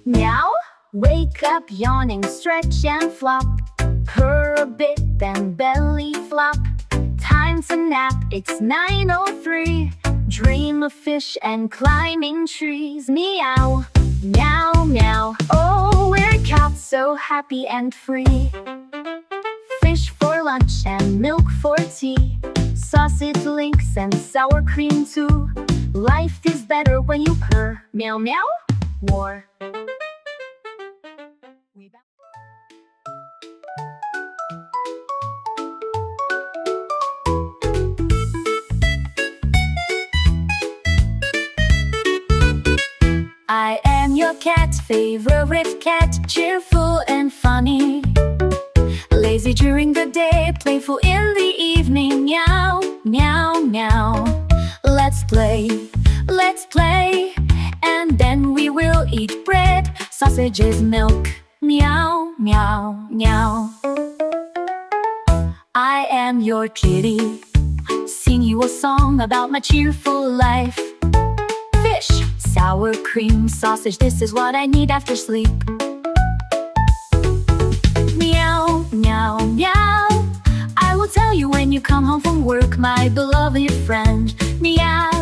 Meow. Wake up yawning, stretch and flop. Purr a bit, then belly flop. Time to nap, it's 9:03. Dream of fish and climbing trees. Meow, meow, meow. Oh, we're cats so happy and free. Fish for lunch and milk for tea. Sausage links and sour cream too. Life is better when you purr. Meow, meow. War. I am your cat, favorite cat, cheerful and funny. Lazy during the day, playful in the evening. Meow, meow, meow. Let's play, and then we will eat bread, sausages, milk. Meow, meow, meow. I am your kitty, sing you a song about my cheerful life. Fish, sour cream, sausage, this is what I need after sleep. Meow, meow, meow. I will tell you when you come home from work, my beloved friend. Meow.